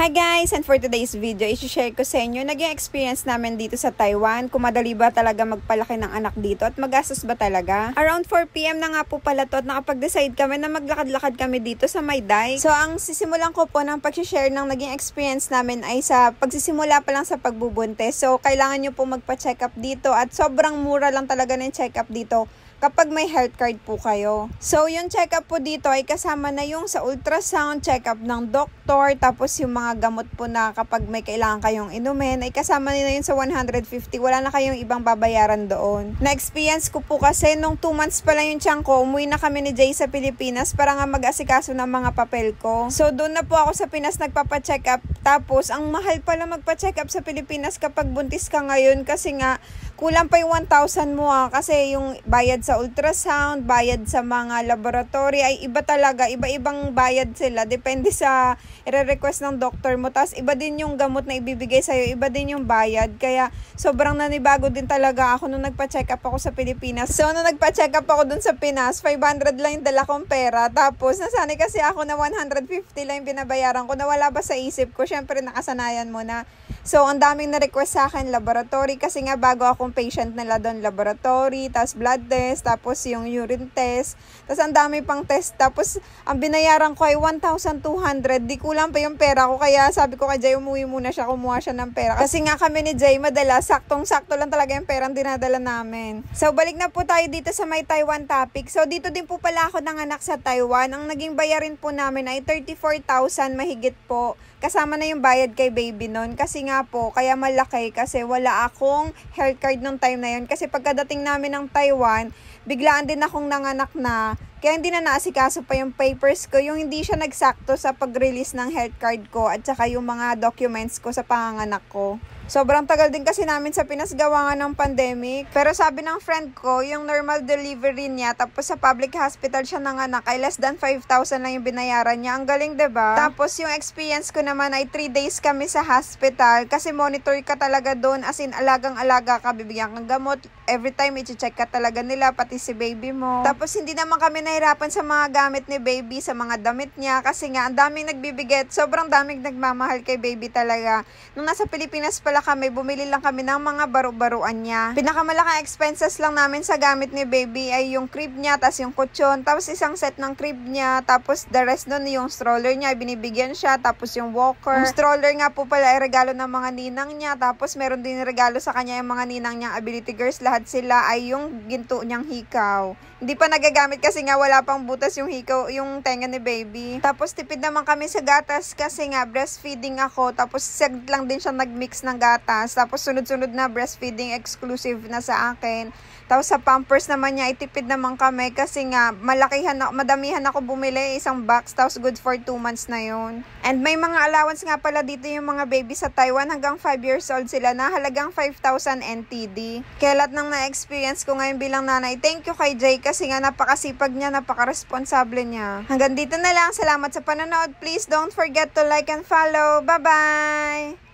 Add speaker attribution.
Speaker 1: Hi guys! And for today's video, i-share ko sa inyo naging experience namin dito sa Taiwan. Kung madali ba talaga magpalaki ng anak dito at magastos ba talaga. Around 4 PM na nga po pala to at nakapag-decide kami na maglakad-lakad kami dito sa Mayday. So ang sisimulan ko po ng pag-share ng naging experience namin ay sa pagsisimula pa lang sa pagbubuntis. So kailangan nyo po magpa-check up dito at sobrang mura lang talaga ng check up dito kapag may health card po kayo. So, yung check-up po dito ay kasama na yung sa ultrasound, check-up ng doktor, tapos yung mga gamot po na kapag may kailangan kayong inumin, ay kasama nila yun sa 150. Wala na kayong ibang babayaran doon. Na-experience ko po kasi, nung 2 months pa lang yung tiyan ko, umuwi na kami ni Jay sa Pilipinas para nga mag-asikaso ng mga papel ko. So, doon na po ako sa Pinas nagpapa-check-up. Tapos, ang mahal pala magpa-check-up sa Pilipinas kapag buntis ka ngayon kasi nga, kulang pa yung 1,000 mo kasi yung bayad sa ultrasound, bayad sa mga laboratory ay iba talaga, iba-ibang bayad sila, depende sa i-request ng doctor mo, tapos iba din yung gamot na ibibigay sa'yo, iba din yung bayad, kaya sobrang nanibago din talaga ako nung nagpa-check up ako sa Pilipinas. So nung nagpa-check up ako dun sa Pinas, 500 lang yung dala kong pera, tapos nasanay kasi ako na 150 lang yung binabayaran ko, nawala ba sa isip ko, syempre nakasanayan mo na. So ang daming na-request sa akin, laboratory, kasi nga bago akong patient nila doon, laboratory, tapos blood test, tapos yung urine test, tapos ang dami pang test, tapos ang binayaran ko ay 1,200, di kulang pa yung pera ko, kaya sabi ko kay Jay, umuwi muna siya, kumuha siya ng pera, kasi nga kami ni Jay, madalas, saktong-sakto lang talaga yung perang dinadala namin. So balik na po tayo dito sa may Taiwan topic. So dito din po pala ako nanganak sa Taiwan, ang naging bayarin po namin ay 34,000 mahigit po, kasama na yung bayad kay baby nun, kasi nga po, kaya malaki, kasi wala akong health card nung time na yun, kasi pagkadating namin ng Taiwan, biglaan din akong nanganak na, kaya hindi na naasikaso pa yung papers ko, yung hindi siya nagsakto sa pag-release ng health card ko at saka yung mga documents ko sa panganganak ko. Sobrang tagal din kasi namin sa Pinas, gawa nga ng pandemic. Pero sabi ng friend ko, yung normal delivery niya, tapos sa public hospital siya nanganak, ay less than 5,000 lang yung binayaran niya. Ang galing, diba? Tapos yung experience ko naman ay 3 days kami sa hospital, kasi monitor ka talaga doon, as in alagang-alaga ka, bibigyan kang gamot. Every time, i-check ka talaga nila, pati si baby mo. Tapos hindi naman kami nahirapan sa mga gamit ni baby, sa mga damit niya, kasi nga ang daming nagbibigay, sobrang daming nagmamahal kay baby talaga. Nung nasa Pilipinas pala kami, bumili lang kami ng mga baro-baruan niya. Pinakamalaking expenses lang namin sa gamit ni baby ay yung crib niya, tapos yung kutsyon, tapos isang set ng crib niya, tapos the rest nun yung stroller niya, binibigyan siya, tapos yung walker. Yung stroller nga po pala ay regalo ng mga ninang niya, tapos meron din regalo sa kanya yung mga ninang niyang ability girls, lahat sila ay yung ginto niyang hikaw. Hindi pa nagagamit kasi nga wala pang butas yung hikaw, yung tenga ni baby. Tapos tipid naman kami sa gatas kasi nga breastfeeding ako, tapos saglit lang din siya nagmix ng gatas, tapos sunod-sunod na breastfeeding exclusive na sa akin. Tapos sa Pampers naman niya, itipid naman kami kasi nga madamihan ako bumili, isang box, tapos good for 2 months na yun. And may mga allowance nga pala dito yung mga baby sa Taiwan, hanggang 5 years old sila na halagang 5,000 NTD. Kaya lahat ng na-experience ko ngayon bilang nanay, thank you kay Jay kasi nga napakasipag niya, napakaresponsable niya. Hanggang dito na lang, salamat sa panonood. Please don't forget to like and follow. Bye-bye!